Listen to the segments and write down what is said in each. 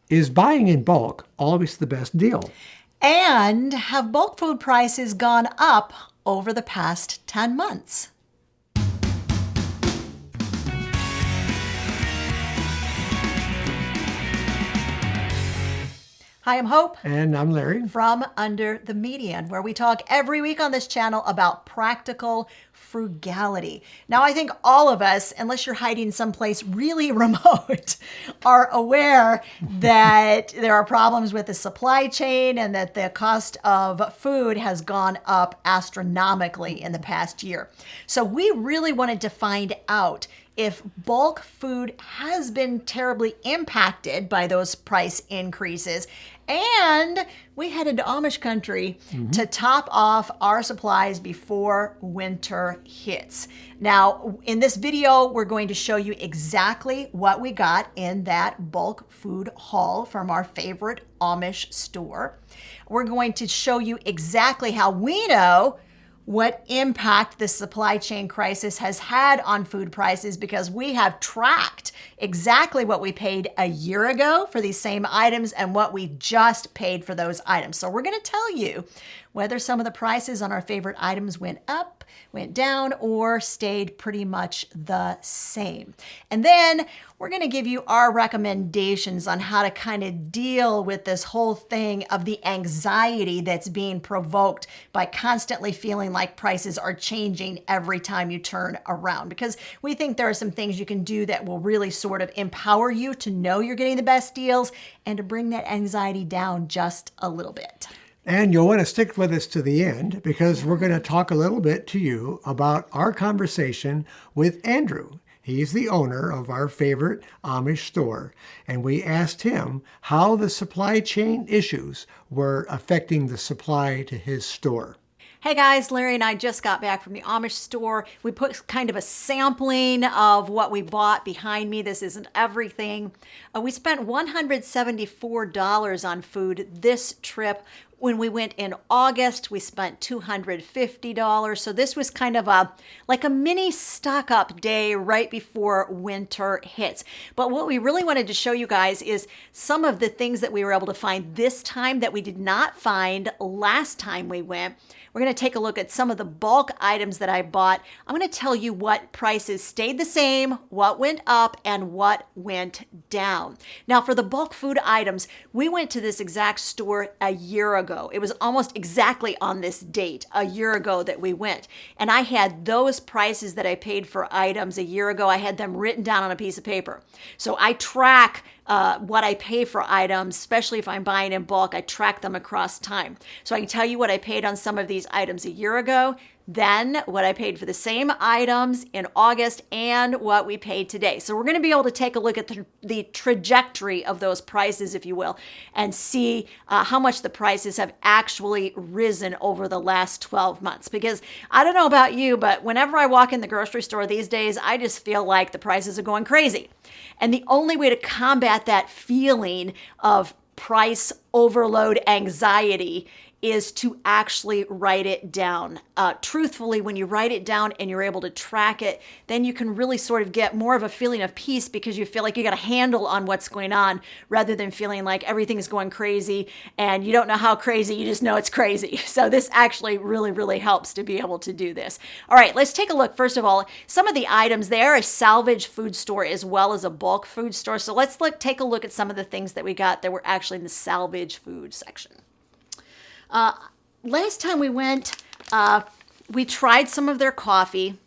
Is buying in bulk always the best deal? And have bulk food prices gone up over the past 10 months? Hi, I'm Hope. And I'm Larry. From Under the Median, where we talk every week on this channel about practical frugality. Now, I think all of us, unless you're hiding someplace really remote, are aware that there are problems with the supply chain and that the cost of food has gone up astronomically in the past year. So we really wanted to find out if bulk food has been terribly impacted by those price increases. And we headed to Amish country to top off our supplies before winter hits. Now, in this video, we're going to show you exactly what we got in that bulk food haul from our favorite Amish store. We're going to show you exactly how we know what impact the supply chain crisis has had on food prices, because we have tracked exactly what we paid a year ago for these same items and what we just paid for those items. So we're going to tell you whether some of the prices on our favorite items went up, went down, or stayed pretty much the same. And then we're going to give you our recommendations on how to kind of deal with this whole thing of the anxiety that's being provoked by constantly feeling like prices are changing every time you turn around. Because we think there are some things you can do that will really sort of empower you to know you're getting the best deals and to bring that anxiety down just a little bit. And you'll want to stick with us to the end, because we're going to talk a little bit to you about our conversation with Andrew. He's the owner of our favorite Amish store. And we asked him how the supply chain issues were affecting the supply to his store. Hey guys, Larry and I just got back from the Amish store. We put kind of a sampling of what we bought behind me. This isn't everything. We spent $174 on food this trip. When we went in August, we spent $250. So this was kind of like a mini stock up day right before winter hits. But what we really wanted to show you guys is some of the things that we were able to find this time that we did not find last time we went. We're going to take a look at some of the bulk items that I bought. I'm going to tell you what prices stayed the same, what went up, and what went down. Now, for the bulk food items, we went to this exact store a year ago. It was almost exactly on this date, a year ago that we went. And I had those prices that I paid for items a year ago. I had them written down on a piece of paper. So I track what I pay for items, especially if I'm buying in bulk. I track them across time. So I can tell you what I paid on some of these items a year ago, then what I paid for the same items in August, and what we paid today. So we're going to be able to take a look at the trajectory of those prices, if you will, and see how much the prices have actually risen over the last 12 months. Because I don't know about you, but whenever I walk in the grocery store these days, I just feel like the prices are going crazy. And the only way to combat that feeling of price overload anxiety is to actually write it down. Truthfully, when you write it down and you're able to track it, then you can really sort of get more of a feeling of peace, because you feel like you got a handle on what's going on, rather than feeling like everything is going crazy and you don't know how crazy, you just know it's crazy. So this actually really, really helps to be able to do this. All right, let's take a look. First of all, some of the items there, a Salvage food store as well as a bulk food store. So let's take a look at some of the things that we got that were actually in the Salvage food section. Last time we went, we tried some of their coffee,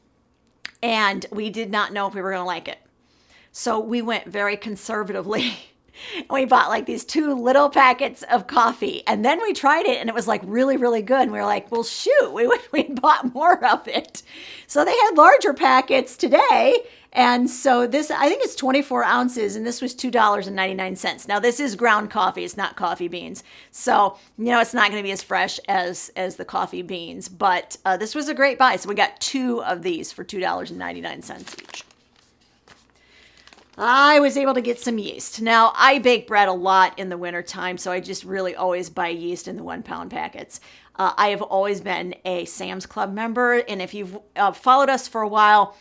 and we did not know if we were going to like it. So we went very conservatively. We bought like these 2 little packets of coffee, and then we tried it, and it was like really, really good. And we were like, well, shoot, we bought more of it. So they had larger packets today. And so this, I think it's 24 ounces, and this was $2.99. Now, this is ground coffee. It's not coffee beans. So, it's not going to be as fresh as the coffee beans. But this was a great buy. So we got 2 of these for $2.99 each. I was able to get some yeast. Now, I bake bread a lot in the wintertime, so I just really always buy yeast in the 1-pound packets. I have always been a Sam's Club member, and if you've followed us for a while,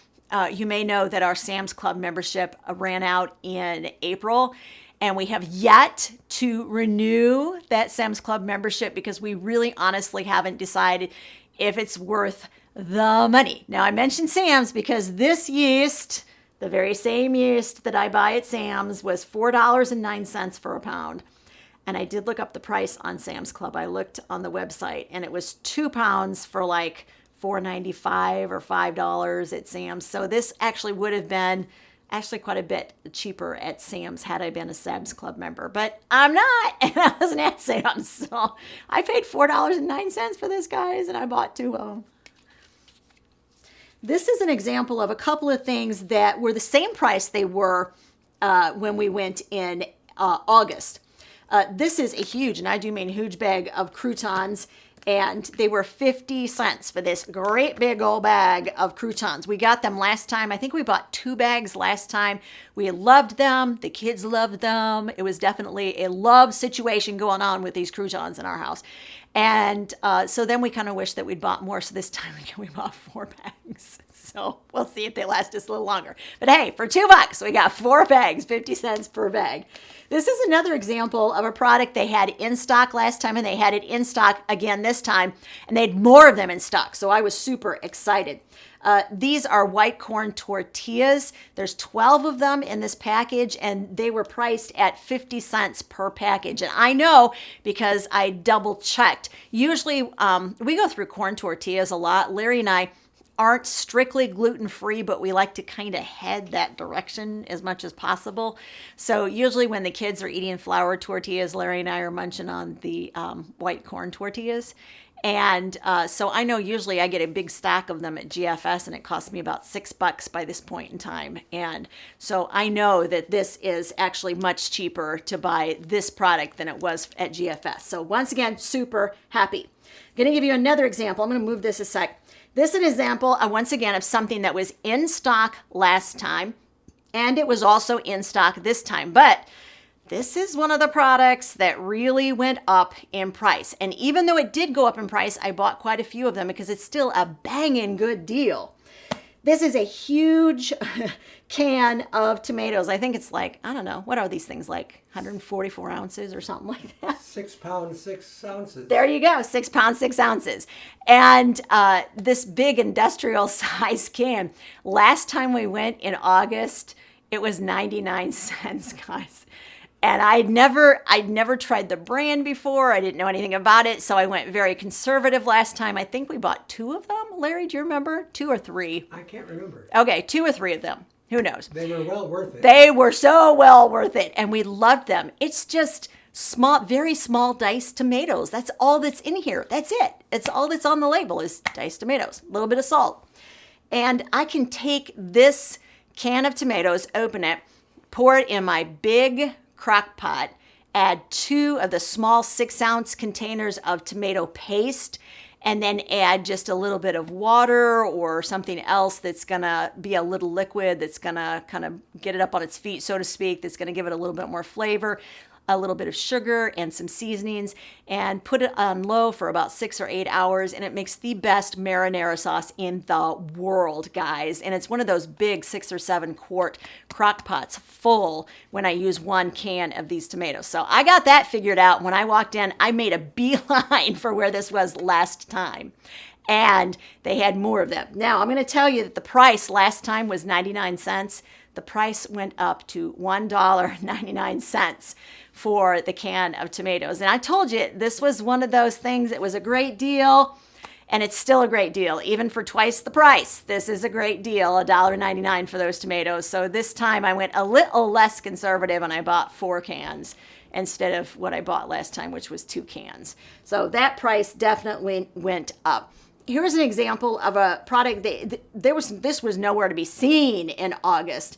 you may know that our Sam's Club membership ran out in April. And we have yet to renew that Sam's Club membership because we really honestly haven't decided if it's worth the money. Now, I mentioned Sam's because this yeast, the very same yeast that I buy at Sam's, was $4.09 for a pound. And I did look up the price on Sam's Club. I looked on the website, and it was 2 pounds for like $4.95 or $5 at Sam's. So this actually would have been actually quite a bit cheaper at Sam's had I been a Sam's Club member. But I'm not, and I wasn't at Sam's. So I paid $4.09 for this, guys, and I bought 2 of them. This is an example of a couple of things that were the same price they were when we went in August. This is a huge, and I do mean huge, bag of croutons, and they were 50 cents for this great big old bag of croutons. We got them last time. I think we bought 2 bags last time. We loved them. The kids loved them. It was definitely a love situation going on with these croutons in our house. And so then we kind of wish that we'd bought more. So this time we bought 4 bags. So we'll see if they last us a little longer. But hey, for $2, we got 4 bags, 50 cents per bag. This is another example of a product they had in stock last time, and they had it in stock again this time, and they had more of them in stock. So I was super excited. These are white corn tortillas. There's 12 of them in this package, and they were priced at 50 cents per package. And I know because I double checked. Usually we go through corn tortillas a lot. Larry and I aren't strictly gluten-free, but we like to kind of head that direction as much as possible. So usually when the kids are eating flour tortillas, Larry and I are munching on the white corn tortillas. And so I know usually I get a big stack of them at GFS, and it costs me about $6 by this point in time. And so I know that this is actually much cheaper to buy this product than it was at GFS. So once again, super happy. I'm going to give you another example. I'm going to move this a sec. This is an example, once again, of something that was in stock last time, and it was also in stock this time. But this is one of the products that really went up in price. And even though it did go up in price, I bought quite a few of them because it's still a banging good deal. This is a huge can of tomatoes. I think it's like, I don't know, what are these things, like 144 ounces or something like that? 6 pounds, 6 ounces. There you go, 6 pounds, 6 ounces. And this big industrial size can, last time we went in August, it was 99 cents, guys. And I'd never tried the brand before. I didn't know anything about it. So I went very conservative last time. I think we bought 2 of them. Larry, do you remember? 2 or 3? I can't remember. Okay, 2 or 3 of them. Who knows? They were well worth it. They were so well worth it. And we loved them. It's just small, very small diced tomatoes. That's all that's in here. That's it. It's all that's on the label is diced tomatoes, a little bit of salt. And I can take this can of tomatoes, open it, pour it in my big crock pot, add 2 of the small 6-ounce containers of tomato paste, and then add just a little bit of water or something else that's gonna be a little liquid, that's gonna kind of get it up on its feet, so to speak, that's gonna give it a little bit more flavor, a little bit of sugar and some seasonings, and put it on low for about 6 or 8 hours, and it makes the best marinara sauce in the world, guys. And it's one of those big 6 or 7 quart crock pots full when I use 1 can of these tomatoes. So I got that figured out. When I walked in, I made a beeline for where this was last time. And they had more of them. Now, I'm going to tell you that the price last time was 99 cents. The price went up to $1.99 for the can of tomatoes. And I told you, this was one of those things. It was a great deal, and it's still a great deal, even for twice the price. This is a great deal, $1.99 for those tomatoes. So this time I went a little less conservative, and I bought 4 cans instead of what I bought last time, which was 2 cans. So that price definitely went up. Here's an example of a product that this was nowhere to be seen in August.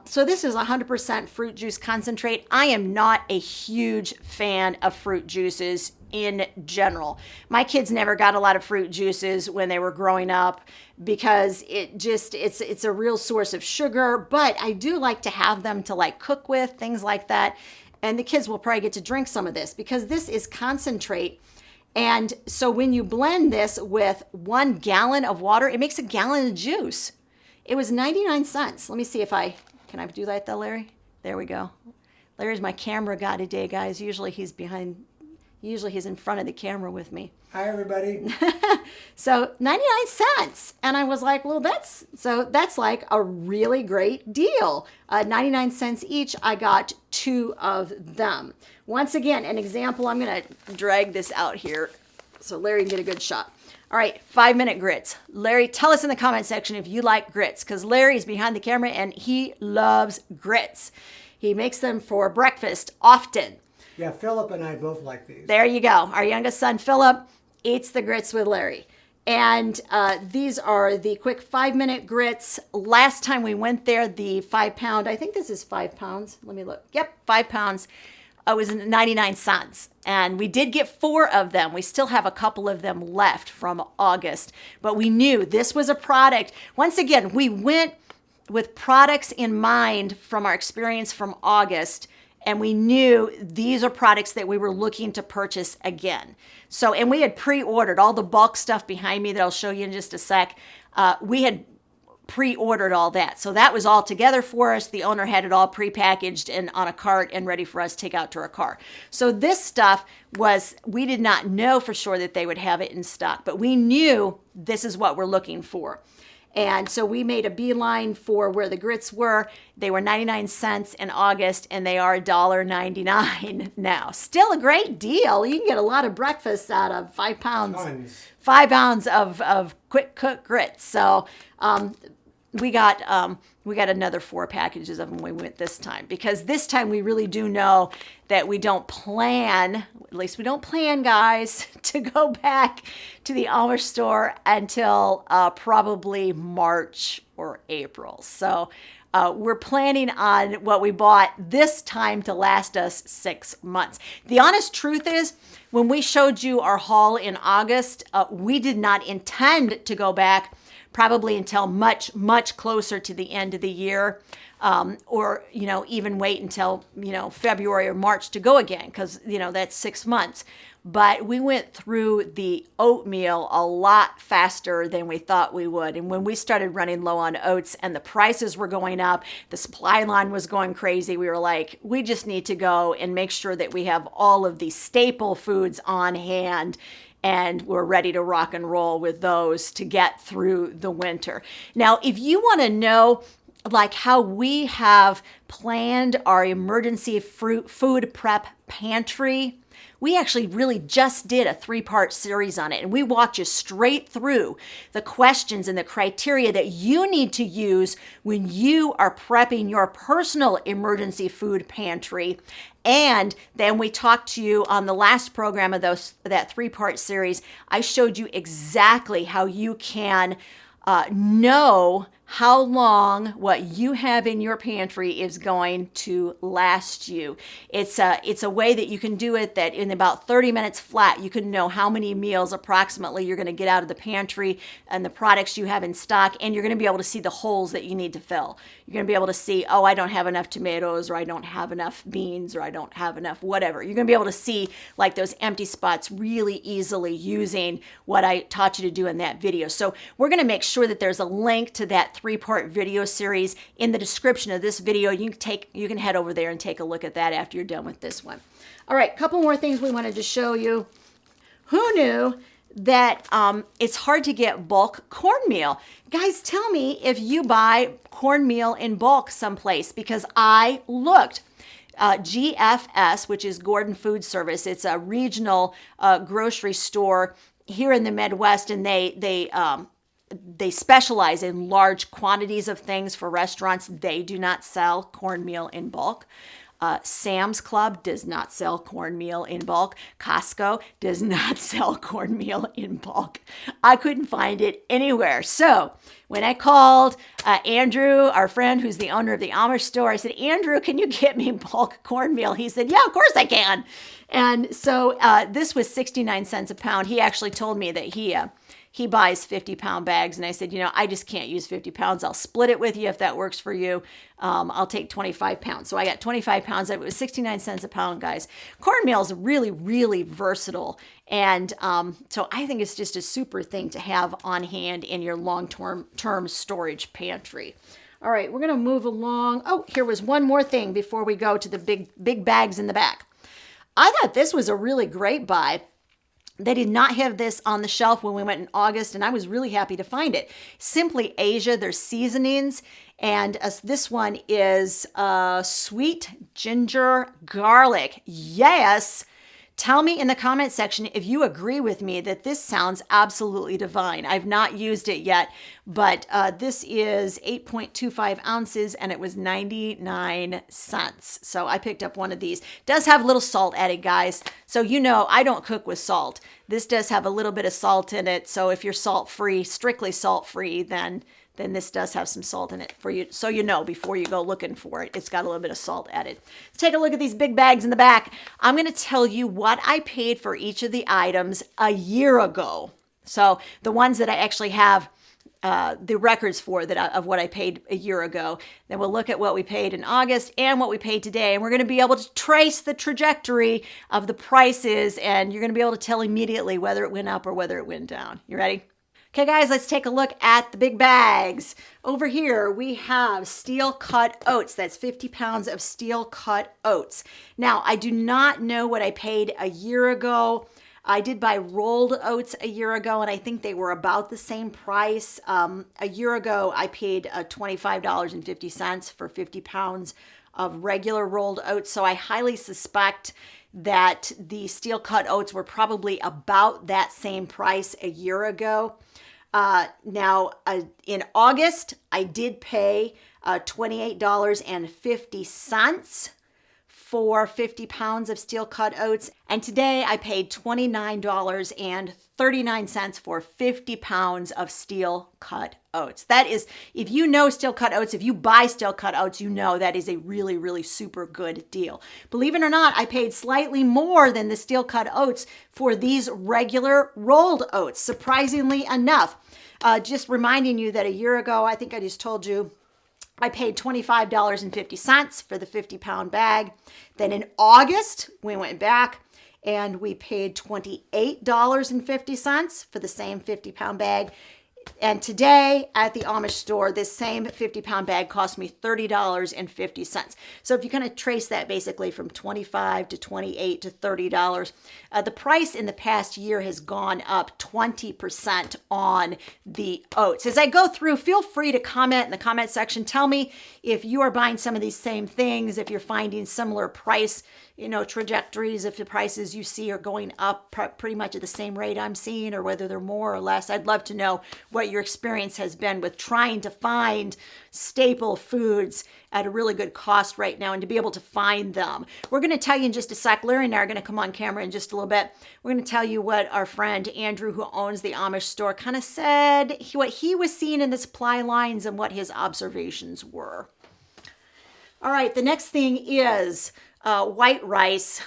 So this is 100% fruit juice concentrate. I am not a huge fan of fruit juices in general. My kids never got a lot of fruit juices when they were growing up because it's a real source of sugar, but I do like to have them to like cook with, things like that. And the kids will probably get to drink some of this because this is concentrate. And so when you blend this with 1 gallon of water, it makes a gallon of juice. It was 99 cents. Let me see if can I do that though, Larry? There we go. Larry's my camera guy today, guys. Usually he's in front of the camera with me. Hi, everybody. So 99 cents. And I was like, well, that's like a really great deal. 99 cents each. I got 2 of them. Once again, an example, I'm going to drag this out here so Larry can get a good shot. All right, 5-minute grits. Larry, tell us in the comment section if you like grits, because Larry is behind the camera and he loves grits. He makes them for breakfast often. Yeah, Philip and I both like these. There you go. Our youngest son, Philip, eats the grits with Larry. And these are the quick 5-minute grits. Last time we went there, the 5-pound, I think this is 5 pounds. Let me look. Yep, 5 pounds. It was 99 cents. And we did get 4 of them. We still have a couple of them left from August. But we knew this was a product. Once again, we went with products in mind from our experience from August. And we knew these are products that we were looking to purchase again. So, and we had pre-ordered all the bulk stuff behind me that I'll show you in just a sec. We had pre-ordered all that. So that was all together for us. The owner had it all pre-packaged and on a cart and ready for us to take out to our car. So this stuff we did not know for sure that they would have it in stock, but we knew this is what we're looking for. And so we made a beeline for where the grits were. They were 99 cents in August, and they are $1.99 now. Still a great deal. You can get a lot of breakfast out of 5 pounds. Tons. 5 pounds of quick cook grits. So we got another 4 packages of them when we went this time, because this time we really do know that we don't plan, at least we don't plan, guys, to go back to the Amish store until probably March or April. So we're planning on what we bought this time to last us 6 months. The honest truth is, when we showed you our haul in August, we did not intend to go back probably until much, much closer to the end of the year, or, even wait until, February or March to go again, because, that's 6 months. But we went through the oatmeal a lot faster than we thought we would. And when we started running low on oats and the prices were going up, the supply line was going crazy, we were like, we just need to go and make sure that we have all of these staple foods on hand, and we're ready to rock and roll with those to get through the winter. Now, if you want to know like how we have planned our emergency food prep pantry, we actually really just did a 3-part series on it, and we walked you straight through the questions and the criteria that you need to use when you are prepping your personal emergency food pantry. And then we talked to you on the last program of that 3-part series. I showed you exactly how you can know how long what you have in your pantry is going to last you. It's a way that you can do it that in about 30 minutes flat, you can know how many meals approximately you're going to get out of the pantry and the products you have in stock, and you're going to be able to see the holes that you need to fill. You're going to be able to see, oh, I don't have enough tomatoes, or I don't have enough beans, or I don't have enough whatever. You're going to be able to see like those empty spots really easily using what I taught you to do in that video. So we're going to make sure that there's a link to that 3-part video series in the description of this video. You can head over there and take a look at that after you're done with this one. All right, couple more things we wanted to show you. Who knew that it's hard to get bulk cornmeal? Guys, tell me if you buy cornmeal in bulk someplace, because I looked. GFS, which is Gordon Food Service, it's a regional grocery store here in the Midwest, and they specialize in large quantities of things for restaurants. They do not sell cornmeal in bulk. Sam's Club does not sell cornmeal in bulk. Costco does not sell cornmeal in bulk. I couldn't find it anywhere. So when I called Andrew, our friend who's the owner of the Amish store, I said, Andrew, can you get me bulk cornmeal? He said, yeah, of course I can. And so this was 69 cents a pound. He actually told me that he buys 50-pound bags. And I said, I just can't use 50 pounds. I'll split it with you if that works for you. I'll take 25 pounds. So I got 25 pounds. It was 69 cents a pound, guys. Cornmeal is really, really versatile. And so I think it's just a super thing to have on hand in your long-term storage pantry. All right, we're going to move along. Oh, here was one more thing before we go to the big bags in the back. I thought this was a really great buy. They did not have this on the shelf when we went in August, and I was really happy to find it. Simply Asia, their seasonings, and this one is sweet ginger garlic. Yes! Tell me in the comment section if you agree with me that this sounds absolutely divine. I've not used it yet, but this is 8.25 ounces and it was 99 cents. So I picked up one of these. It does have a little salt added, guys. So you know I don't cook with salt. This does have a little bit of salt in it. So if you're salt-free, strictly salt-free, then this does have some salt in it for you. So you know before you go looking for it, it's got a little bit of salt added. Let's take a look at these big bags in the back. I'm going to tell you what I paid for each of the items a year ago. So the ones that I actually have the records for of what I paid a year ago. Then we'll look at what we paid in August and what we paid today. And we're going to be able to trace the trajectory of the prices. And you're going to be able to tell immediately whether it went up or whether it went down. You ready? Okay, guys, let's take a look at the big bags. Over here, we have steel cut oats. That's 50 pounds of steel cut oats. Now, I do not know what I paid a year ago. I did buy rolled oats a year ago, and I think they were about the same price. A year ago, I paid $25.50 for 50 pounds of regular rolled oats. So I highly suspect that the steel cut oats were probably about that same price a year ago. Now, in August, I did pay $28.50 for 50 pounds of steel cut oats. And today I paid $29.39 for 50 pounds of steel cut oats. That is, if you know steel cut oats, if you buy steel cut oats, you know that is a really, really super good deal. Believe it or not, I paid slightly more than the steel cut oats for these regular rolled oats, surprisingly enough. Just reminding you that a year ago, I think I just told you, I paid $25.50 for the 50-pound bag. Then in August, we went back and we paid $28.50 for the same 50-pound bag. And today at the Amish store, this same 50-pound bag cost me $30.50. So if you kind of trace that basically from $25 to $28 to $30, the price in the past year has gone up 20% on the oats. As I go through, feel free to comment in the comment section. Tell me if you are buying some of these same things, if you're finding similar price trajectories, if the prices you see are going up pretty much at the same rate I'm seeing, or whether they're more or less. I'd love to know what your experience has been with trying to find staple foods at a really good cost right now and to be able to find them. We're going to tell you in just a sec. Larry and I are going to come on camera in just a little bit. We're going to tell you what our friend Andrew, who owns the Amish store, kind of said, what he was seeing in the supply lines and what his observations were. All right, the next thing is white rice.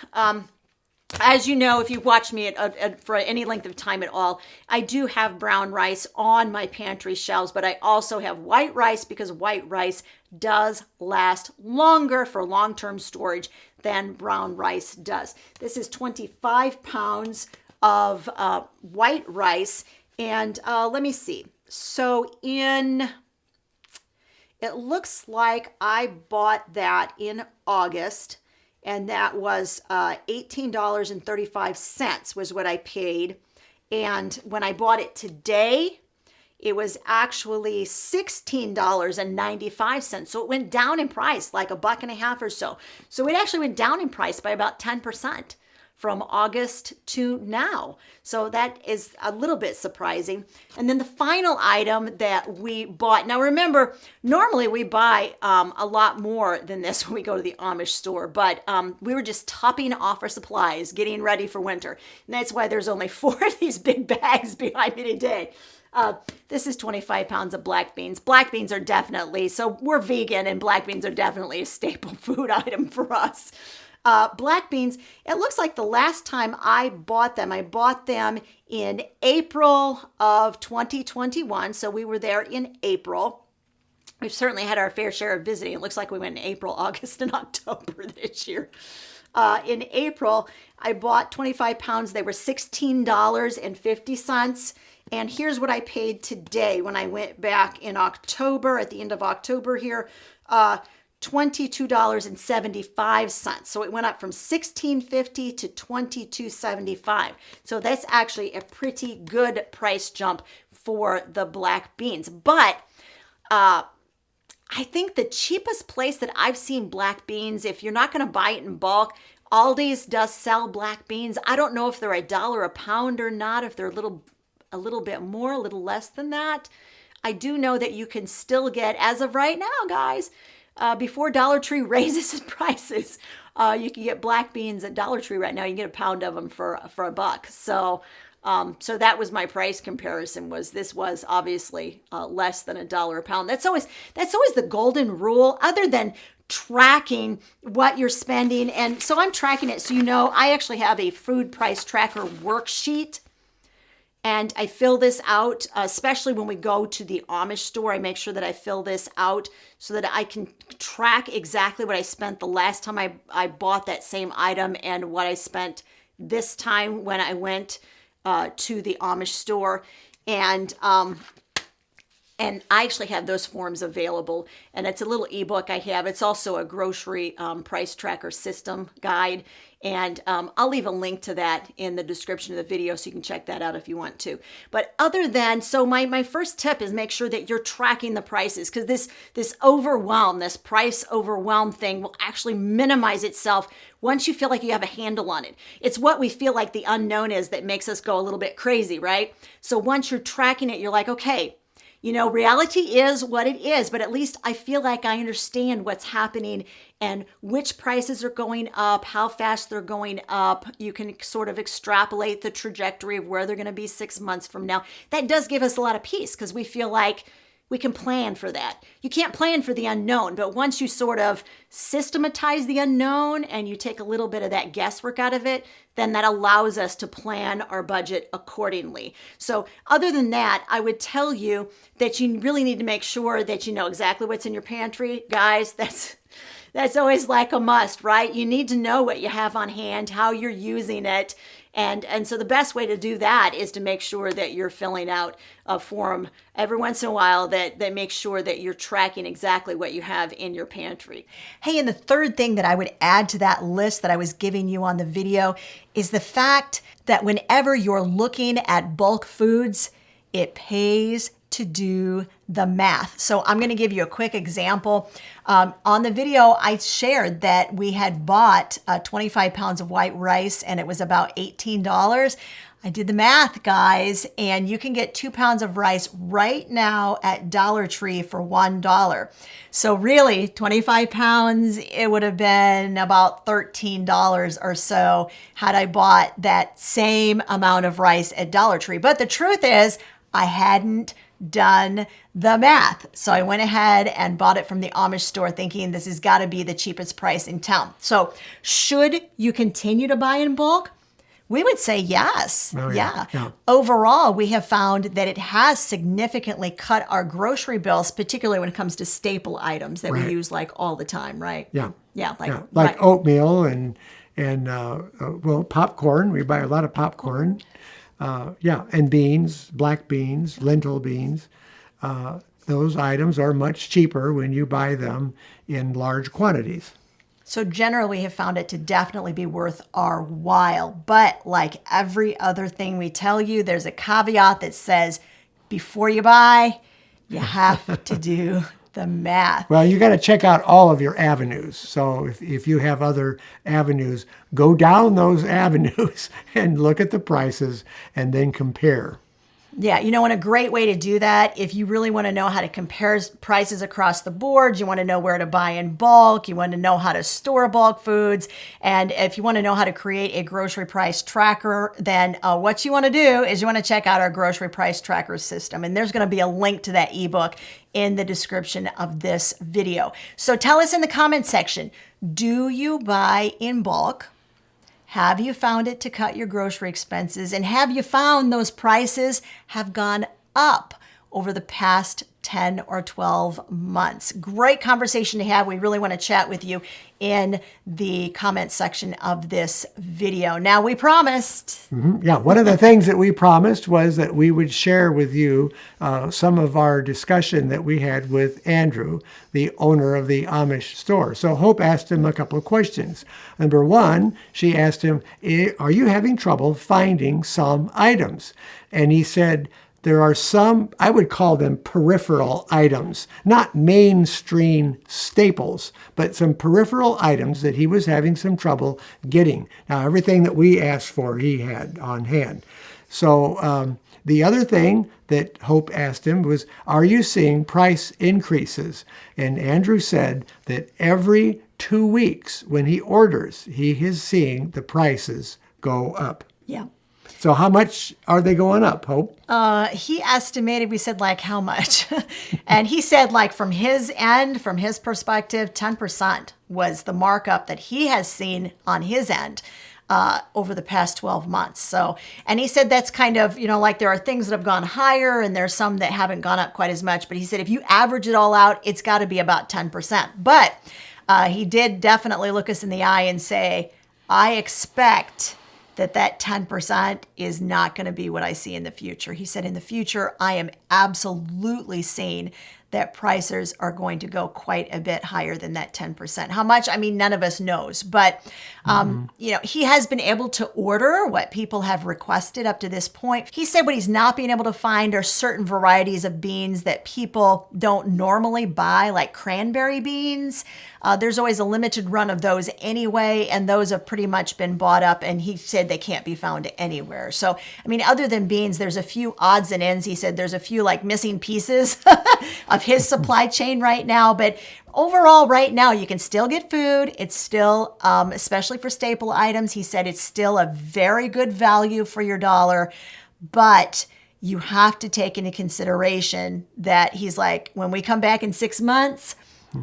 As you know, if you've watched me for any length of time at all, I do have brown rice on my pantry shelves, but I also have white rice because white rice does last longer for long-term storage than brown rice does. This is 25 pounds of white rice, and let me see. So it looks like I bought that in August, and that was $18.35 was what I paid. And when I bought it today, it was actually $16.95. So it went down in price like $1.50 or so. So it actually went down in price by about 10% from August to now. So that is a little bit surprising. And then the final item that we bought. Now remember, normally we buy a lot more than this when we go to the Amish store, but we were just topping off our supplies, getting ready for winter. And that's why there's only 4 of these big bags behind me today. This is 25 pounds of black beans. Black beans are definitely, so we're vegan, and black beans are definitely a staple food item for us. Black beans, it looks like the last time I bought them in April of 2021. So we were there in April. We've certainly had our fair share of visiting. It looks like we went in April, August, and October this year. In April, I bought 25 pounds. They were $16.50. And here's what I paid today when I went back in October, at the end of October here, $22.75. So it went up from $16.50 to $22.75. So that's actually a pretty good price jump for the black beans. But I think the cheapest place that I've seen black beans, if you're not going to buy it in bulk, Aldi's does sell black beans. I don't know if they're $1 a pound or not, if they're a little bit more, a little less than that. I do know that you can still get, as of right now, guys, before Dollar Tree raises its prices, you can get black beans at Dollar Tree right now. You can get a pound of them for $1. So that was my price comparison. This was obviously less than $1 a pound. That's always the golden rule, other than tracking what you're spending. And so I'm tracking it. So, I actually have a food price tracker worksheet. And I fill this out, especially when we go to the Amish store. I make sure that I fill this out so that I can track exactly what I spent the last time I bought that same item and what I spent this time when I went to the Amish store. And I actually have those forms available, and it's a little ebook I have. It's also a grocery price tracker system guide, and I'll leave a link to that in the description of the video so you can check that out if you want to. But my first tip is make sure that you're tracking the prices, because this price overwhelm thing will actually minimize itself once you feel like you have a handle on it. It's what we feel like the unknown is that makes us go a little bit crazy, right? So once you're tracking it, you're like, okay, reality is what it is, but at least I feel like I understand what's happening and which prices are going up, how fast they're going up. You can sort of extrapolate the trajectory of where they're going to be 6 months from now. That does give us a lot of peace because we feel like we can plan for that. You can't plan for the unknown, but once you sort of systematize the unknown and you take a little bit of that guesswork out of it, then that allows us to plan our budget accordingly. So other than that, I would tell you that you really need to make sure that you know exactly what's in your pantry. Guys, that's always like a must, right? You need to know what you have on hand, how you're using it. And so the best way to do that is to make sure that you're filling out a form every once in a while that makes sure that you're tracking exactly what you have in your pantry. Hey, and the third thing that I would add to that list that I was giving you on the video is the fact that whenever you're looking at bulk foods, it pays to do the math. So I'm going to give you a quick example. On the video, I shared that we had bought 25 pounds of white rice and it was about $18. I did the math, guys, and you can get 2 pounds of rice right now at Dollar Tree for $1. So really, 25 pounds, it would have been about $13 or so had I bought that same amount of rice at Dollar Tree. But the truth is, I hadn't done the math. So I went ahead and bought it from the Amish store thinking this has got to be the cheapest price in town. So should you continue to buy in bulk? We would say yes. Oh, yeah. Yeah. Overall, we have found that it has significantly cut our grocery bills, particularly when it comes to staple items that we use like all the time, right? Yeah. Yeah. Like right. oatmeal and popcorn. We buy a lot of popcorn. And beans, black beans, lentil beans. Those items are much cheaper when you buy them in large quantities. So generally, we have found it to definitely be worth our while. But like every other thing we tell you, there's a caveat that says before you buy, you have to do the math. Well, you got to check out all of your avenues. So if you have other avenues, go down those avenues and look at the prices and then compare. Yeah, and a great way to do that, if you really want to know how to compare prices across the board, you want to know where to buy in bulk, you want to know how to store bulk foods, and if you want to know how to create a grocery price tracker, then what you want to do is you want to check out our grocery price tracker system. And there's going to be a link to that ebook in the description of this video. So tell us in the comment section, do you buy in bulk? Have you found it to cut your grocery expenses? And have you found those prices have gone up? over the past 10 or 12 months. Great conversation to have. We really want to chat with you in the comment section of this video. Now, we promised. Yeah, one of the things that we promised was that we would share with you some of our discussion that we had with Andrew, the owner of the Amish store. So Hope asked him a couple of questions. Number one, she asked him, are you having trouble finding some items? And he said, there are some, I would call them peripheral items, not mainstream staples, but some peripheral items that he was having some trouble getting. Now, everything that we asked for, he had on hand. So the other thing that Hope asked him was, are you seeing price increases? And Andrew said that every 2 weeks when he orders, he is seeing the prices go up. Yeah. So how much are they going up, Hope? He estimated, we said like how much? And he said like from his end, from his perspective, 10% was the markup that he has seen on his end over the past 12 months. So, and he said that's kind of, like there are things that have gone higher and there's some that haven't gone up quite as much. But he said if you average it all out, it's got to be about 10%. But he did definitely look us in the eye and say, I expect that 10% is not going to be what I see in the future. He said, in the future, I am absolutely seeing that prices are going to go quite a bit higher than that 10%. How much? I mean, none of us knows, but he has been able to order what people have requested up to this point. He said what he's not being able to find are certain varieties of beans that people don't normally buy, like cranberry beans. There's always a limited run of those anyway, and those have pretty much been bought up, and he said they can't be found anywhere. So, I mean, other than beans, there's a few odds and ends. He said there's a few like missing pieces of his supply chain right now, but overall right now you can still get food. It's still, especially for staple items, he said it's still a very good value for your dollar, but you have to take into consideration that he's like, when we come back in 6 months,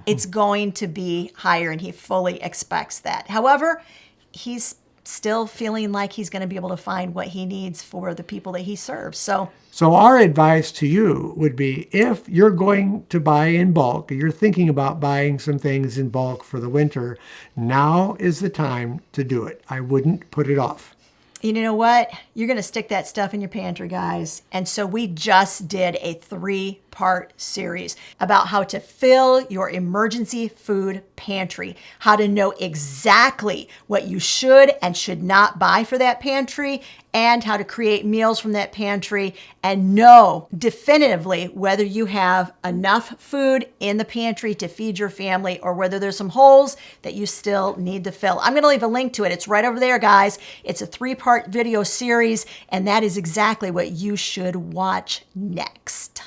it's going to be higher, and he fully expects that. However, he's still feeling like he's going to be able to find what he needs for the people that he serves. So our advice to you would be, if you're going to buy in bulk, you're thinking about buying some things in bulk for the winter, now is the time to do it. I wouldn't put it off. You know what? You're going to stick that stuff in your pantry, guys. And so we just did a 3-part series about how to fill your emergency food pantry, how to know exactly what you should and should not buy for that pantry, and how to create meals from that pantry and know definitively whether you have enough food in the pantry to feed your family or whether there's some holes that you still need to fill. I'm going to leave a link to it. It's right over there, guys. It's a 3-part video series, and that is exactly what you should watch next.